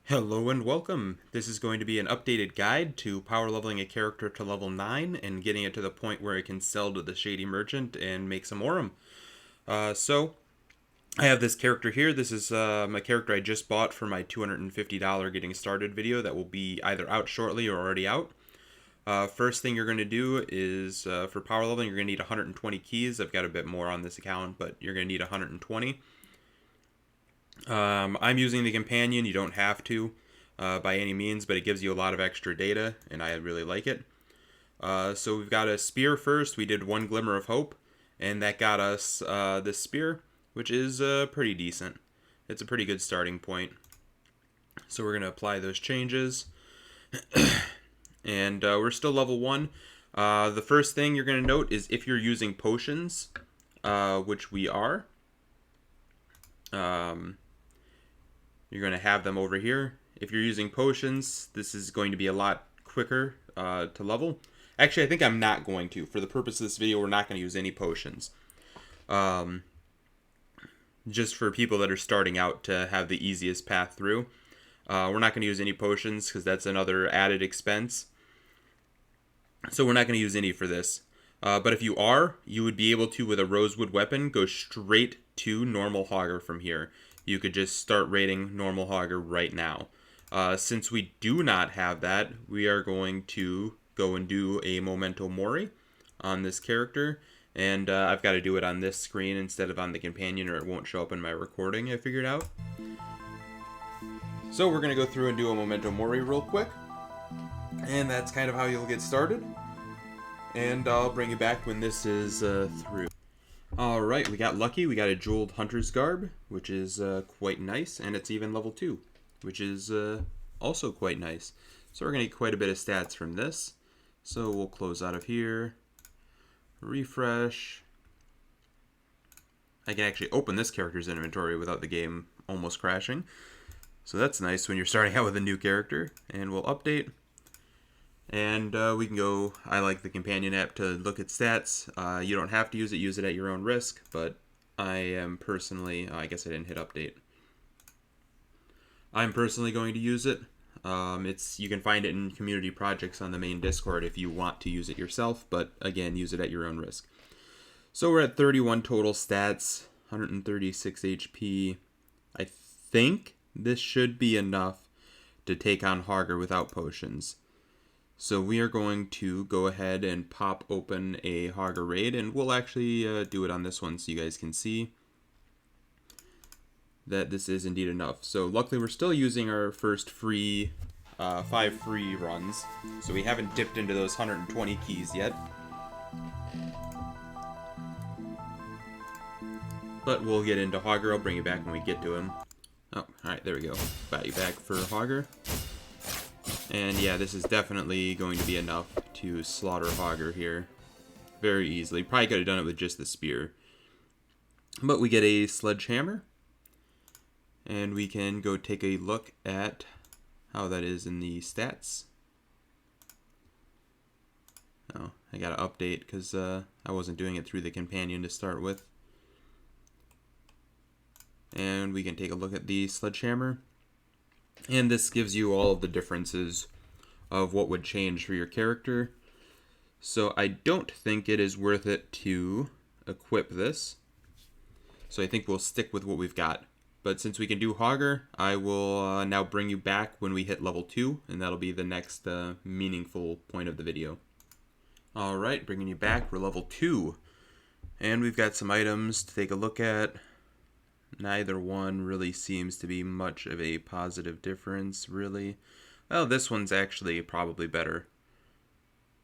Hello and welcome. This is going to be an updated guide to power leveling a character to level 9 and getting it to the point where it can sell to the Shady Merchant and make some Aurum. So, I have this character here. This is my character I just bought for my $250 getting started video that will be either out shortly or already out. First thing you're going to do is, for power leveling, you're going to need 120 keys. I've got a bit more on this account, but you're going to need 120. I'm using the companion. You don't have to by any means, but it gives you a lot of extra data, and I really like it. So we've got a spear first. We did one glimmer of hope, and that got us this spear, which is pretty decent. It's a pretty good starting point. So we're going to apply those changes. And we're still level 1. The first thing you're going to note is if you're using potions, which we are, you're going to have them over here. If you're using potions, this is going to be a lot quicker to level. Actually, I think I'm not going to. For the purpose of this video, we're not going to use any potions. Just for people that are starting out to have the easiest path through. We're not going to use any potions because that's another added expense. So we're not going to use any for this. But if you are, you would be able to, with a rosewood weapon, go straight to normal Hogger from here. You could just start raiding normal Hogger right now. Since we do not have that, we are going to go and do a Memento Mori on this character. And I've got to do it on this screen instead of on the companion, or it won't show up in my recording, I figured out. So we're going to go through and do a Memento Mori real quick. And that's kind of how you'll get started. And I'll bring you back when this is through. Alright, we got lucky. We got a Jeweled Hunter's Garb, which is quite nice. And it's even level 2, which is also quite nice. So we're going to get quite a bit of stats from this. So we'll close out of here. Refresh. I can actually open this character's inventory without the game almost crashing. So that's nice when you're starting out with a new character. And we'll update. And we can go, I like the companion app to look at stats. You don't have to use it at your own risk, but I am personally, I guess I didn't hit update. I'm personally going to use it. You can find it in community projects on the main Discord if you want to use it yourself, but again, use it at your own risk. So we're at 31 total stats, 136 HP. I think this should be enough to take on Hogger without potions. So we are going to go ahead and pop open a Hogger raid, and we'll actually do it on this one so you guys can see that this is indeed enough. So luckily we're still using our first free, 5 free runs, so we haven't dipped into those 120 keys yet. But we'll get into Hogger. I'll bring you back when we get to him. Oh, alright, there we go. Got you back for Hogger. And yeah, this is definitely going to be enough to slaughter Hogger here very easily. Probably could have done it with just the spear. But we get a sledgehammer. And we can go take a look at how that is in the stats. Oh, I gotta update because I wasn't doing it through the companion to start with. And we can take a look at the sledgehammer. And this gives you all of the differences of what would change for your character. So I don't think it is worth it to equip this. So I think we'll stick with what we've got. But since we can do Hogger, I will now bring you back when we hit level 2. And that'll be the next meaningful point of the video. Alright, bringing you back. We're level 2. And we've got some items to take a look at. Neither one really seems to be much of a positive difference, really. Well, this one's actually probably better.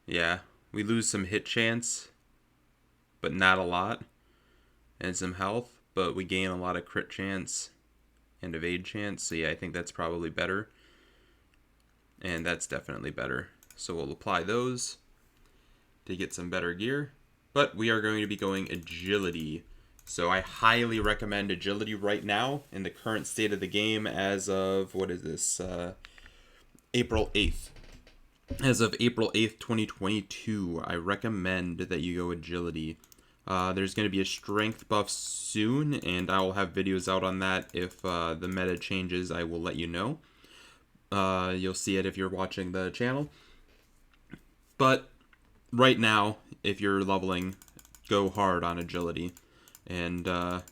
Yeah, we lose some hit chance, but not a lot. And some health, but we gain a lot of crit chance and evade chance. So yeah, I think that's probably better. And that's definitely better. So we'll apply those to get some better gear. But we are going to be going agility. So I highly recommend agility right now in the current state of the game as of, what is this, April 8th. As of April 8th, 2022, I recommend that you go agility. There's going to be a strength buff soon, and I will have videos out on that. If the meta changes, I will let you know. You'll see it if you're watching the channel. But right now, if you're leveling, go hard on agility. And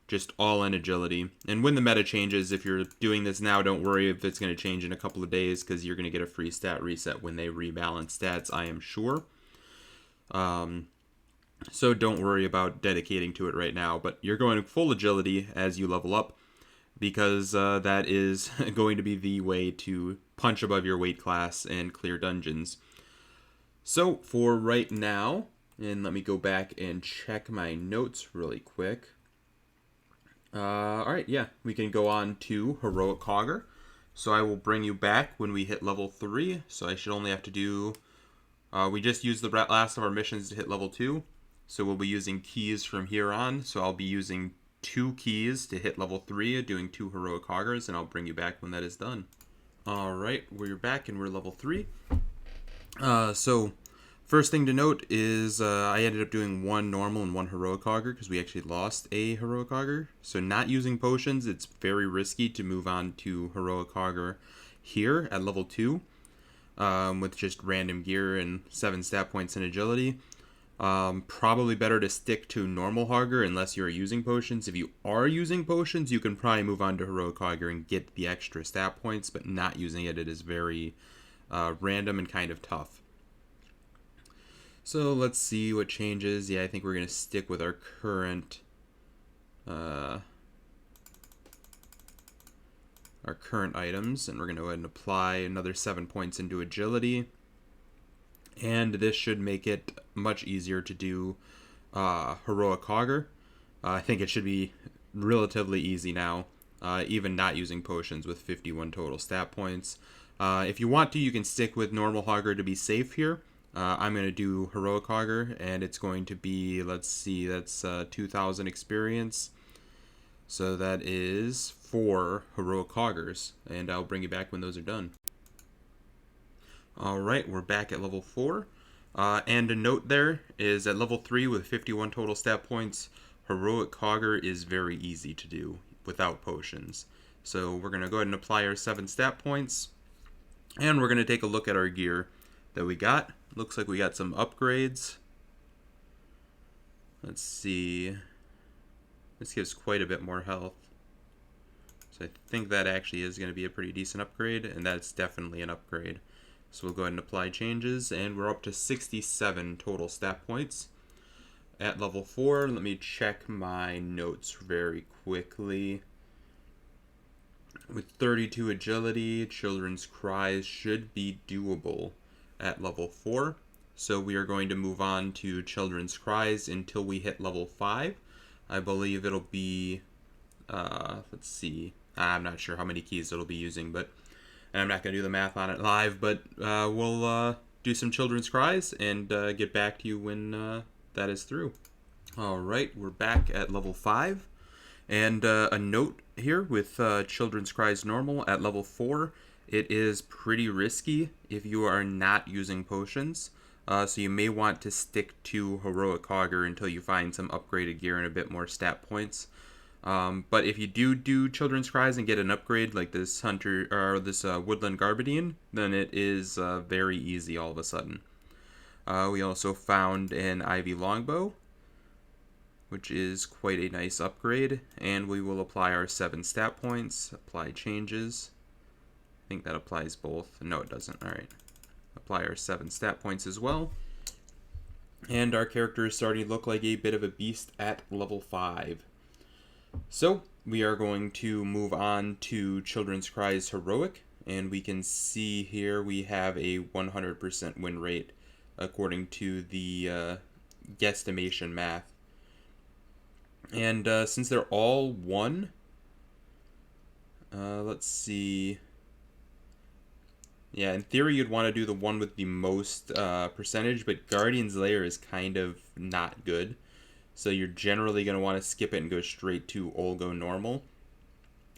just all in agility. And when the meta changes, if you're doing this now, don't worry if it's going to change in a couple of days, because you're going to get a free stat reset when they rebalance stats, I am sure. So don't worry about dedicating to it right now, but you're going full agility as you level up, because that is going to be the way to punch above your weight class and clear dungeons. So for right now, and let me go back and check my notes really quick. Alright, yeah, we can go on to Heroic Cogger. So I will bring you back when we hit level 3. So I should only have to do... we just used the last of our missions to hit level 2. So we'll be using keys from here on. So I'll be using 2 keys to hit level 3, doing 2 Heroic Coggers, and I'll bring you back when that is done. Alright, we're back and we're level 3. So... First thing to note is I ended up doing 1 normal and 1 heroic cogger because we actually lost a heroic cogger. So not using potions, it's very risky to move on to heroic cogger here at level 2 with just random gear and 7 stat points in agility. Probably better to stick to normal hogger unless you're using potions. If you are using potions, you can probably move on to heroic cogger and get the extra stat points, but not using it is very random and kind of tough. So let's see what changes. Yeah, I think we're going to stick with our current items, and we're going to go ahead and apply another 7 points into agility. And this should make it much easier to do heroic cogger. I think it should be relatively easy now, even not using potions with 51 total stat points. If you want to, you can stick with normal hogger to be safe here. I'm going to do Heroic Cogger, and it's going to be, let's see, that's 2,000 experience. So that is 4 Heroic Coggers, and I'll bring you back when those are done. Alright, we're back at level 4. And a note there is at level 3 with 51 total stat points, Heroic Cogger is very easy to do without potions. So we're going to go ahead and apply our 7 stat points, and we're going to take a look at our gear that we got. Looks like we got some upgrades. Let's see. This gives quite a bit more health. So I think that actually is going to be a pretty decent upgrade, and that's definitely an upgrade. So we'll go ahead and apply changes, and we're up to 67 total stat points. At level 4, let me check my notes very quickly. With 32 agility, Children's Cries should be doable at level 4. So we are going to move on to Children's Cries until we hit level 5. I believe it'll be, let's see, I'm not sure how many keys it'll be using, but I'm not going to do the math on it live, but we'll do some Children's Cries and get back to you when that is through. Alright, we're back at level 5. And a note here with Children's Cries normal at level 4. It is pretty risky if you are not using potions, so you may want to stick to Heroic Cogger until you find some upgraded gear and a bit more stat points. But if you do Children's Cries and get an upgrade like this Hunter or this Woodland Garbadian, then it is very easy all of a sudden. We also found an Ivy Longbow, which is quite a nice upgrade, and we will apply our 7 stat points, apply changes. I think that applies both. No, it doesn't. Alright. Apply our 7 stat points as well. And our character is starting to look like a bit of a beast at level 5. So, we are going to move on to Children's Cries Heroic, and we can see here we have a 100% win rate according to the guesstimation math. And since they're all 1, let's see. Yeah, in theory you'd want to do the one with the most percentage, but Guardian's Lair is kind of not good. So you're generally going to want to skip it and go straight to Olgo Normal.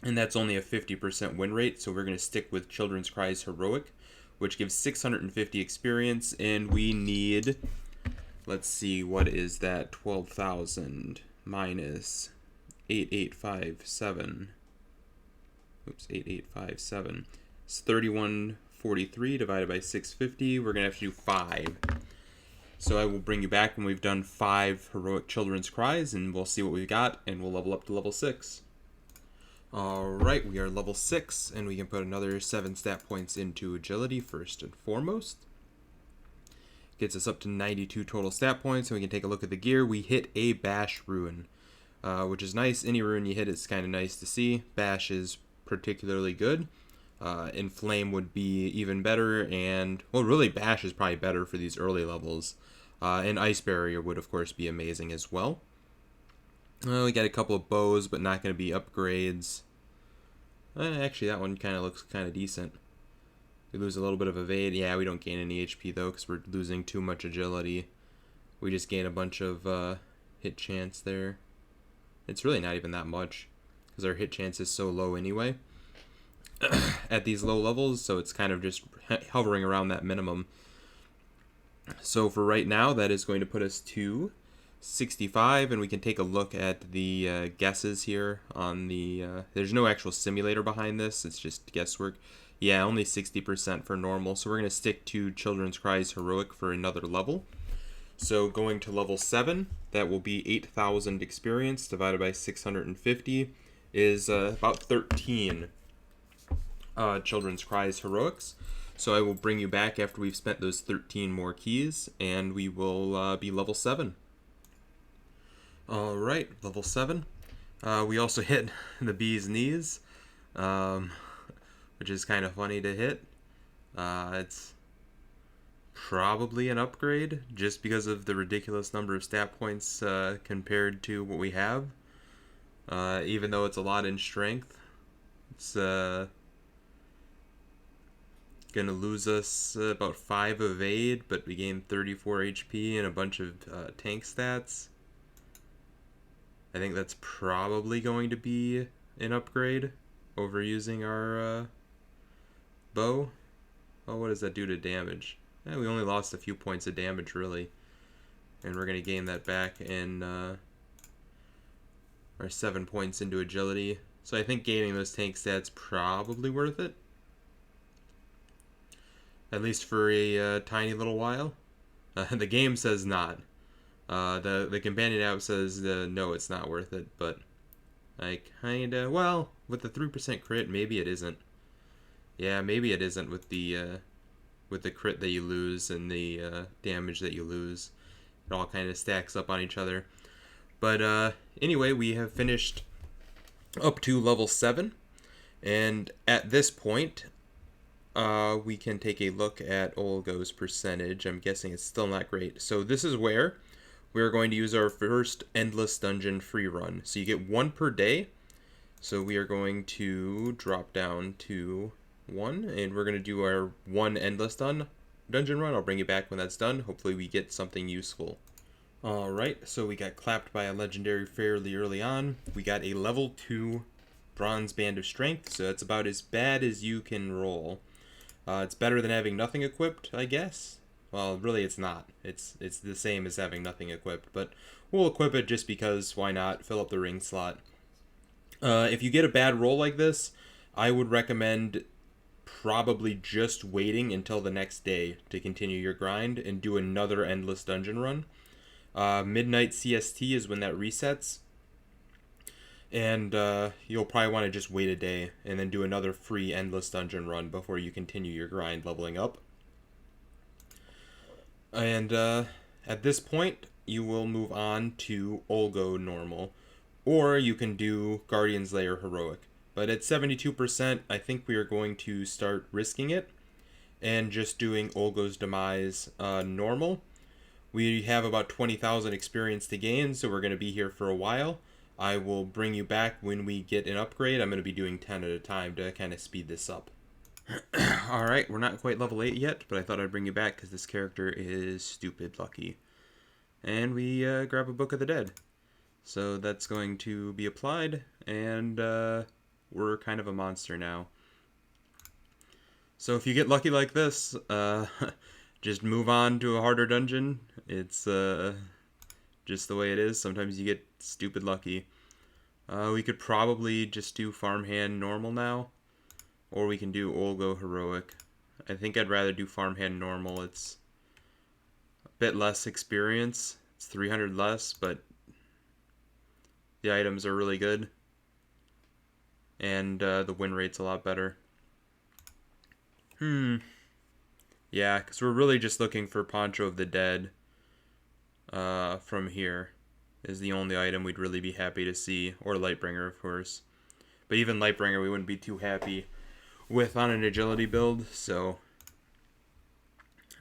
And that's only a 50% win rate, so we're going to stick with Children's Cries Heroic, which gives 650 experience, and we need Let's see, what is that? 12,000 minus 8857. Oops, 8857. It's 3143 divided by 650. We're going to have to do 5. So I will bring you back when we've done 5 heroic children's cries, and we'll see what we've got, and we'll level up to level 6. Alright, we are level 6, and we can put another 7 stat points into agility first and foremost. Gets us up to 92 total stat points, and we can take a look at the gear. We hit a Bash rune, which is nice. Any rune you hit is kind of nice to see. Bash is particularly good. Inflame would be even better, and, well, really Bash is probably better for these early levels. And Ice Barrier would, of course, be amazing as well. We got a couple of bows, but not going to be upgrades. Actually, that one kind of looks kind of decent. We lose a little bit of evade. Yeah, we don't gain any HP, though, because we're losing too much agility. We just gain a bunch of hit chance there. It's really not even that much, because our hit chance is so low anyway at these low levels, so it's kind of just hovering around that minimum. So for right now, that is going to put us to 65, and we can take a look at the guesses here on the... there's no actual simulator behind this, it's just guesswork. Yeah, only 60% for normal, so we're going to stick to Children's Cries Heroic for another level. So going to level 7, that will be 8,000 experience divided by 650 is about 13 Children's Cries Heroics. So I will bring you back after we've spent those 13 more keys, and we will be level 7. Alright, level 7. We also hit the bee's knees, which is kind of funny to hit. It's probably an upgrade, just because of the ridiculous number of stat points compared to what we have. Even though it's a lot in strength, it's gonna lose us about 5 evade, but we gain 34 HP and a bunch of tank stats. I think that's probably going to be an upgrade over using our bow. Oh, what does that do to damage? We only lost a few points of damage, really. And we're going to gain that back in our 7 points into agility. So I think gaining those tank stats probably worth it. At least for a tiny little while. The game says not. The companion app says no, it's not worth it, but I kinda, well, with the 3% crit, maybe it isn't. Yeah, maybe it isn't with the crit that you lose and the damage that you lose. It all kind of stacks up on each other. But anyway, we have finished up to level 7, and at this point, we can take a look at Olgo's percentage. I'm guessing it's still not great. So this is where we're going to use our first Endless Dungeon free run. So you get 1 per day. So we are going to drop down to 1, and we're going to do our 1 Endless Dungeon run. I'll bring you back when that's done. Hopefully we get something useful. Alright, so we got clapped by a legendary fairly early on. We got a level 2 Bronze Band of Strength, so that's about as bad as you can roll. It's better than having nothing equipped, I guess. Well, really it's not. It's the same as having nothing equipped, but we'll equip it just because, why not? Fill up the ring slot. If you get a bad roll like this, I would recommend probably just waiting until the next day to continue your grind and do another Endless Dungeon run. Midnight CST is when that resets. And you'll probably want to just wait a day and then do another free Endless Dungeon run before you continue your grind leveling up. And at this point, you will move on to Olgo Normal. Or you can do Guardian's Lair Heroic. But at 72%, I think we are going to start risking it and just doing Olgo's Demise Normal. We have about 20,000 experience to gain, so we're going to be here for a while. I will bring you back when we get an upgrade. I'm going to be doing 10 at a time to kind of speed this up. Alright, we're not quite level 8 yet, but I thought I'd bring you back because this character is stupid lucky. And we grab a Book of the Dead. So that's going to be applied, and we're kind of a monster now. So if you get lucky like this, just move on to a harder dungeon. It's just the way it is. Sometimes you get stupid lucky. We could probably just do Farmhand Normal now, or we can do Olgo Heroic. I think I'd rather do Farmhand Normal. It's a bit less experience. It's 300 less, but the items are really good. And the win rate's a lot better. Yeah, because we're really just looking for Poncho of the Dead from here is the only item we'd really be happy to see. Or Lightbringer, of course. But even Lightbringer we wouldn't be too happy with on an agility build. So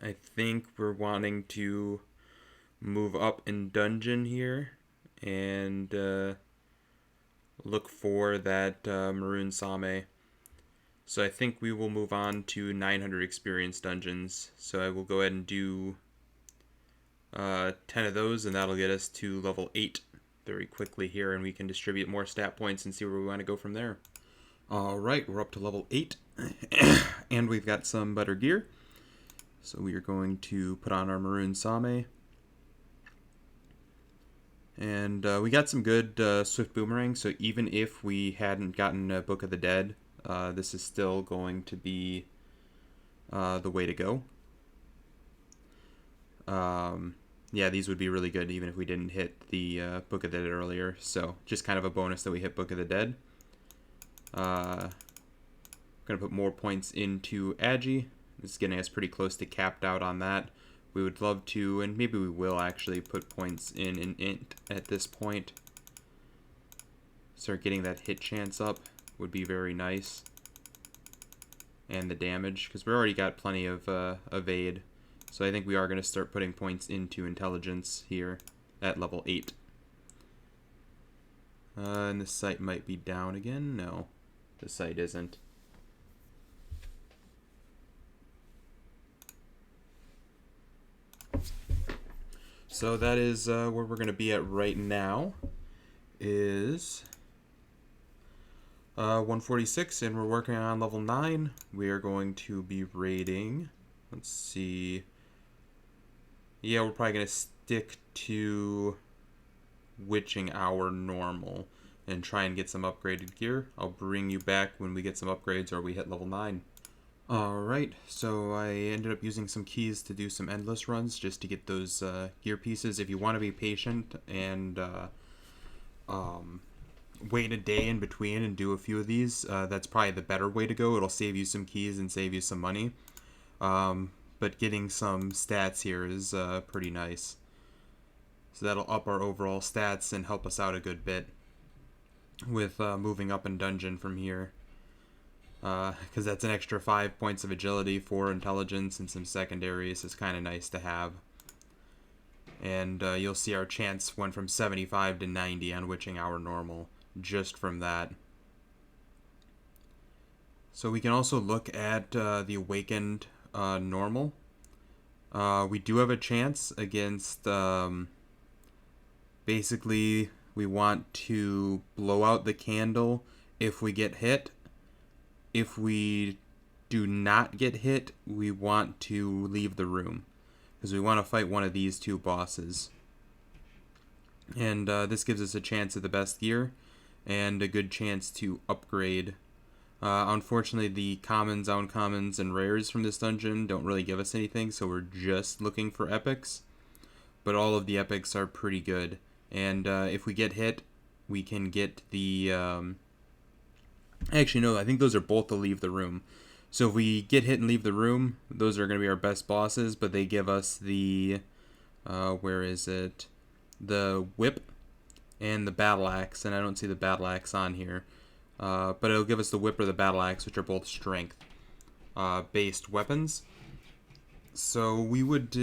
I think we're wanting to move up in dungeon here and look for that Maroon Same. So I think we will move on to 900 experience dungeons. So I will go ahead and do 10 of those, and that'll get us to level 8 very quickly here, and we can distribute more stat points and see where we want to go from there. Alright, we're up to level 8, and we've got some better gear. So we are going to put on our Maroon Same. And we got some good Swift Boomerang, so even if we hadn't gotten a Book of the Dead, this is still going to be the way to go. Yeah, these would be really good even if we didn't hit the Book of the Dead earlier. So just kind of a bonus that we hit Book of the Dead. Going to put more points into Agi. This is getting us pretty close to capped out on that. We would love to, and maybe we will actually put points in an int at this point. Start getting that hit chance up would be very nice. And the damage, because we already got plenty of evade. So I think we are going to start putting points into intelligence here at level 8. And the site might be down again. No, the site isn't. So that is where we're going to be at right now, is 146, and we're working on level 9. We are going to be raiding, let's see, yeah, we're probably going to stick to Witching Hour normal and try and get some upgraded gear. I'll bring you back when we get some upgrades or we hit level 9. Alright, so I ended up using some keys to do some endless runs just to get those gear pieces. If you want to be patient and wait a day in between and do a few of these, that's probably the better way to go. It'll save you some keys and save you some money. But getting some stats here is pretty nice. So that'll up our overall stats and help us out a good bit with moving up in dungeon from here. Because that's an extra 5 points of agility, 4 intelligence, and some secondaries. It's kind of nice to have. And you'll see our chance went from 75 to 90 on Witching Hour normal, just from that. So we can also look at the Awakened normal. We do have a chance against, basically, we want to blow out the candle if we get hit. If we do not get hit, we want to leave the room, because we want to fight one of these two bosses. And this gives us a chance at the best gear and a good chance to upgrade. Unfortunately, the commons, uncommons, and rares from this dungeon don't really give us anything, so we're just looking for epics. But all of the epics are pretty good. And if we get hit, we can get the... Actually, no, I think those are both to leave the room. So if we get hit and leave the room, those are going to be our best bosses, but they give us the... where is it? The whip and the battle axe, and I don't see the battle axe on here. But it'll give us the whip or the battle axe, which are both strength based weapons. So we would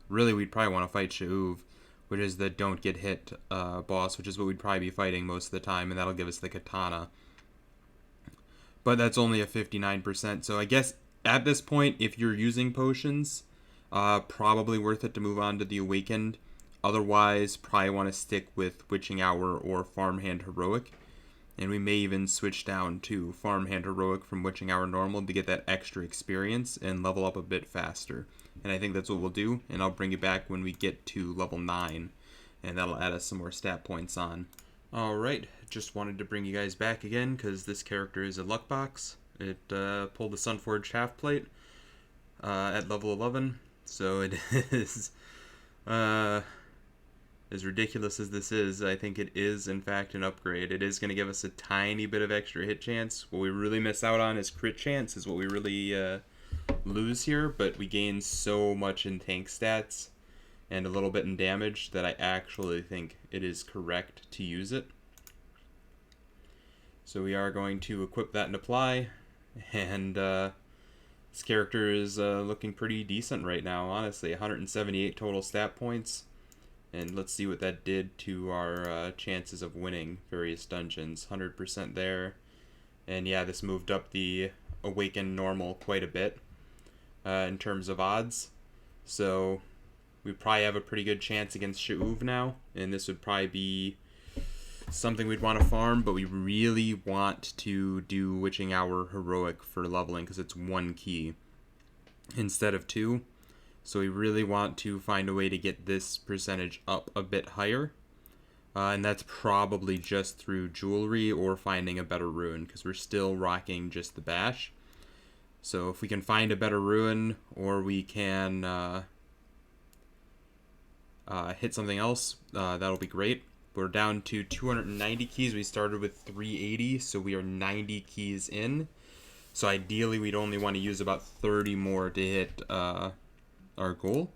really, we'd probably want to fight Shauv, which is the don't get hit boss, which is what we'd probably be fighting most of the time, and that'll give us the katana. But that's only a 59%, so I guess at this point, if you're using potions, probably worth it to move on to the Awakened. Otherwise, probably want to stick with Witching Hour or Farmhand Heroic. And we may even switch down to Farmhand Heroic from Witching Hour Normal to get that extra experience and level up a bit faster. And I think that's what we'll do, and I'll bring you back when we get to level 9, and that'll add us some more stat points on. Alright, just wanted to bring you guys back again, because this character is a luck box. It pulled the Sunforged half plate at level 11, so it is, as ridiculous as this is, I think it is in fact an upgrade. It is going to give us a tiny bit of extra hit chance. What we really miss out on is crit chance, is what we really lose here, but we gain so much in tank stats and a little bit in damage that I actually think it is correct to use it. So we are going to equip that and apply, and this character is looking pretty decent right now, honestly. 178 total stat points, and let's see what that did to our chances of winning various dungeons. 100% there, and yeah, this moved up the Awakened normal quite a bit in terms of odds. So we probably have a pretty good chance against Sha'uv now, and this would probably be something we'd want to farm, but we really want to do Witching Hour Heroic for leveling because it's 1 key instead of 2. So we really want to find a way to get this percentage up a bit higher. And that's probably just through jewelry or finding a better rune, because we're still rocking just the bash. So if we can find a better rune, or we can hit something else, that'll be great. We're down to 290 keys. We started with 380, so we are 90 keys in. So ideally, we'd only want to use about 30 more to hit our goal.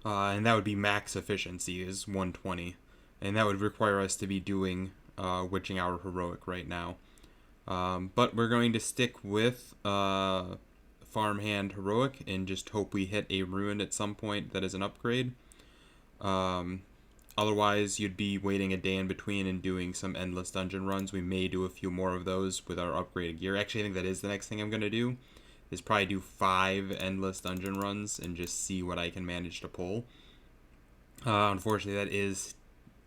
And that would be max efficiency is 120. And that would require us to be doing Witching Hour Heroic right now. But we're going to stick with Farmhand Heroic and just hope we hit a rune at some point that is an upgrade. Otherwise, you'd be waiting a day in between and doing some endless dungeon runs. We may do a few more of those with our upgraded gear. Actually, I think that is the next thing I'm going to do, is probably do 5 endless dungeon runs and just see what I can manage to pull. Unfortunately, that is...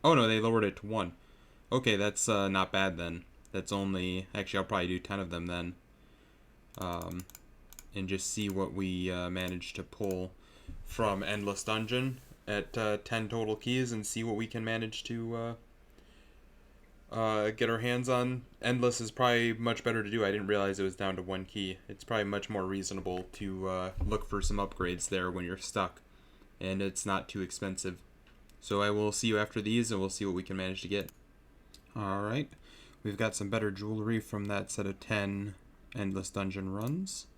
Oh no, they lowered it to 1. Okay, that's not bad then. That's only... Actually, I'll probably do 10 of them then. And just see what we manage to pull from Endless Dungeon at 10 total keys, and see what we can manage to get our hands on. Endless is probably much better to do. I didn't realize it was down to 1 key. It's probably much more reasonable to look for some upgrades there when you're stuck, and it's not too expensive. So I will see you after these, and we'll see what we can manage to get. Alright, we've got some better jewelry from that set of 10 Endless Dungeon runs.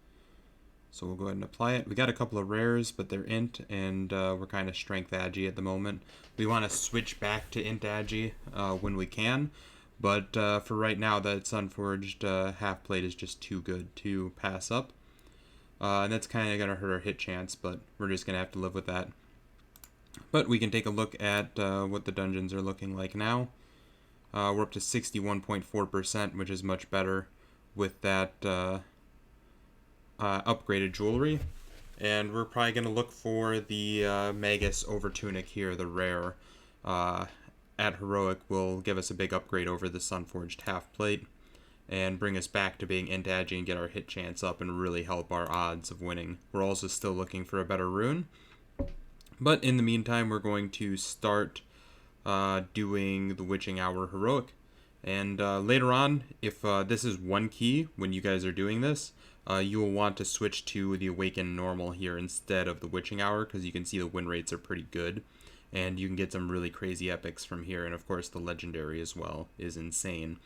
So we'll go ahead and apply it. We got a couple of rares, but they're int, and we're kind of strength agi at the moment. We want to switch back to int agi when we can, but for right now, that Sunforged half plate is just too good to pass up. And that's kind of going to hurt our hit chance, but we're just going to have to live with that. But we can take a look at what the dungeons are looking like now. We're up to 61.4%, which is much better with that upgraded jewelry, and we're probably going to look for the Magus Overtunic here, the rare at Heroic. Will give us a big upgrade over the Sunforged half plate and bring us back to being int agi and get our hit chance up and really help our odds of winning. We're also still looking for a better rune, but in the meantime we're going to start doing the Witching Hour Heroic. And later on, if this is 1 key when you guys are doing this, you will want to switch to the Awakened Normal here instead of the Witching Hour, because you can see the win rates are pretty good, and you can get some really crazy epics from here, and of course the Legendary as well is insane.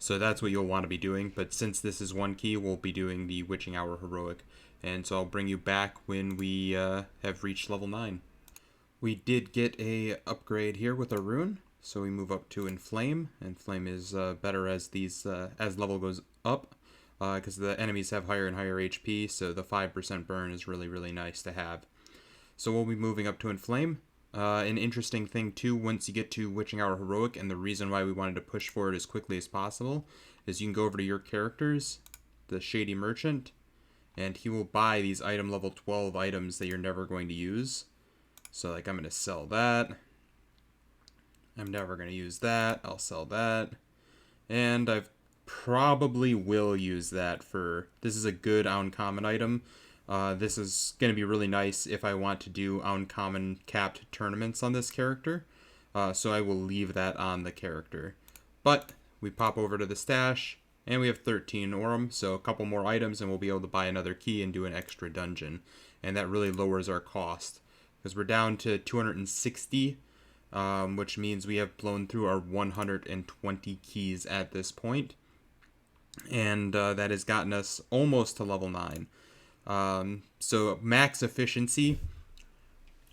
So that's what you'll want to be doing, but since this is 1 key, we'll be doing the Witching Hour Heroic, and so I'll bring you back when we have reached level 9. We did get a upgrade here with a rune. So we move up to Inflame, and Flame is better as these as level goes up, because the enemies have higher and higher HP, so the 5% burn is really, really nice to have. So we'll be moving up to Inflame. An interesting thing too, once you get to Witching Hour Heroic, and the reason why we wanted to push for it as quickly as possible, is you can go over to your characters, the Shady Merchant, and he will buy these item level 12 items that you're never going to use. So like I'm going to sell that. I'm never going to use that. I'll sell that. And I probably will use that for... This is a good uncommon item. This is going to be really nice if I want to do uncommon capped tournaments on this character. So I will leave that on the character. But we pop over to the stash, and we have 13 Aurum, so a couple more items and we'll be able to buy another key and do an extra dungeon. And that really lowers our cost, because we're down to 260, which means we have blown through our 120 keys at this point. And that has gotten us almost to level 9. So max efficiency,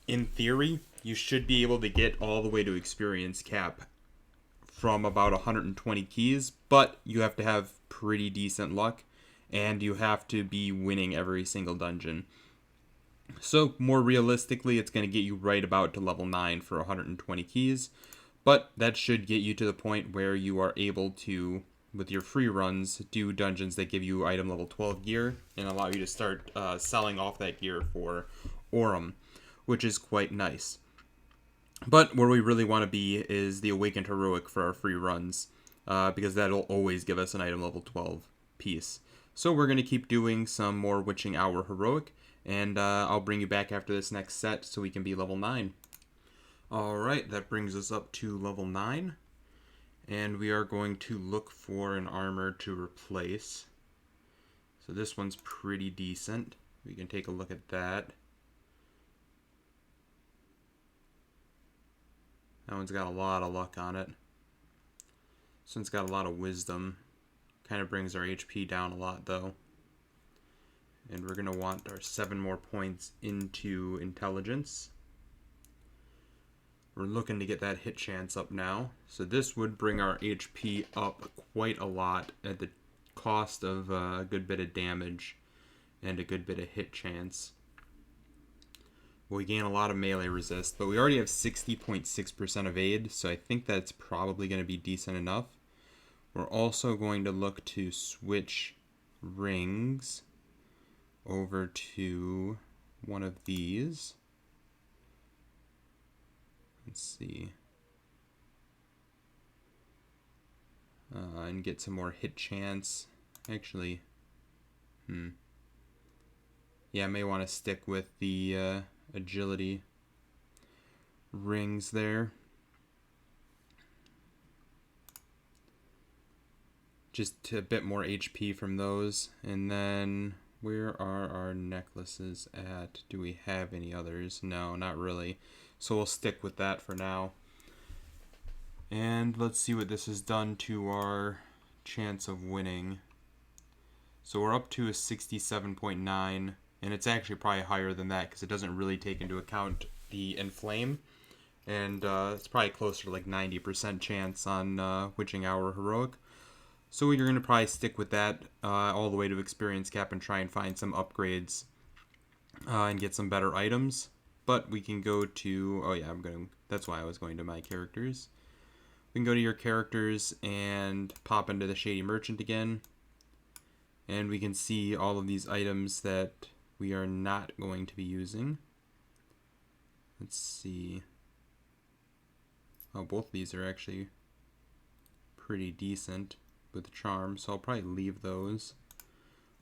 in theory, you should be able to get all the way to experience cap from about 120 keys, but you have to have pretty decent luck, and you have to be winning every single dungeon. So more realistically, it's going to get you right about to level 9 for 120 keys, but that should get you to the point where you are able to, with your free runs, do dungeons that give you item level 12 gear and allow you to start selling off that gear for Aurum, which is quite nice. But where we really want to be is the Awakened Heroic for our free runs, because that'll always give us an item level 12 piece. So we're going to keep doing some more Witching Hour Heroic, and I'll bring you back after this next set so we can be level 9. Alright, that brings us up to level 9. And we are going to look for an armor to replace. So this one's pretty decent. We can take a look at that. That one's got a lot of luck on it. This one's got a lot of wisdom. Kind of brings our HP down a lot though. And we're going to want our 7 more points into intelligence. We're looking to get that hit chance up now. So this would bring our HP up quite a lot at the cost of a good bit of damage and a good bit of hit chance. We gain a lot of melee resist, but we already have 60.6% of aid, so I think that's probably going to be decent enough. We're also going to look to switch rings over to one of these. Let's see. And get some more hit chance. Actually, yeah, I may want to stick with the agility rings there. Just a bit more HP from those. And then, where are our necklaces at? Do we have any others? No, not really. So we'll stick with that for now. And let's see what this has done to our chance of winning. So we're up to a 67.9, and it's actually probably higher than that because it doesn't really take into account the Inflame. And it's probably closer to like 90% chance on Witching Hour Heroic. So we're going to probably stick with that all the way to experience cap and try and find some upgrades and get some better items. But we can go to, oh yeah, that's why I was going to my characters. We can go to your characters and pop into the Shady Merchant again. And we can see all of these items that we are not going to be using. Let's see. Oh, both these are actually pretty decent with charm, so I'll probably leave those.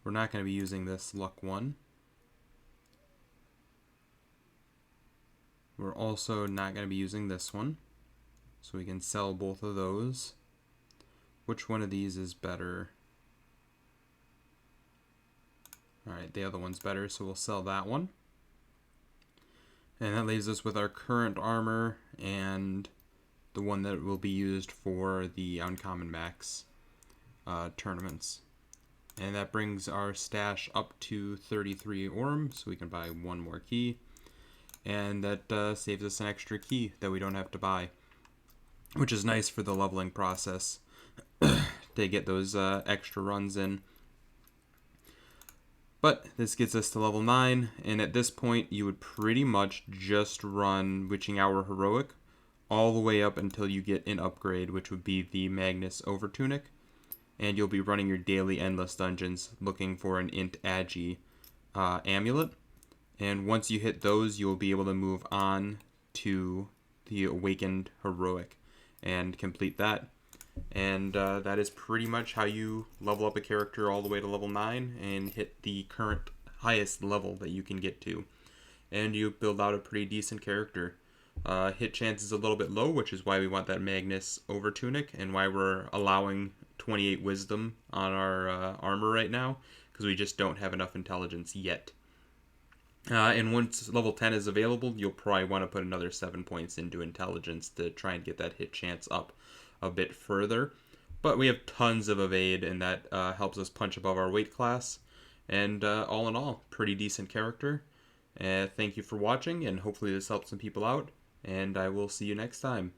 We're not going to be using this luck one. We're also not going to be using this one, so we can sell both of those. Which one of these is better? Alright, the other one's better, so we'll sell that one. And that leaves us with our current armor and the one that will be used for the Uncommon Max tournaments. And that brings our stash up to 33 Aurum, so we can buy one more key. And that saves us an extra key that we don't have to buy, which is nice for the leveling process to get those extra runs in. But this gets us to level 9, and at this point you would pretty much just run Witching Hour Heroic all the way up until you get an upgrade, which would be the Magnus Overtunic. And you'll be running your daily endless dungeons looking for an Int Agi amulet. And once you hit those, you'll be able to move on to the Awakened Heroic and complete that. And that is pretty much how you level up a character all the way to level 9 and hit the current highest level that you can get to. And you build out a pretty decent character. Hit chance is a little bit low, which is why we want that Magnus Overtunic and why we're allowing 28 wisdom on our armor right now, because we just don't have enough intelligence yet. And once level 10 is available, you'll probably want to put another 7 points into intelligence to try and get that hit chance up a bit further. But we have tons of evade, and that helps us punch above our weight class. And all in all, pretty decent character. Thank you for watching, and hopefully this helps some people out. And I will see you next time.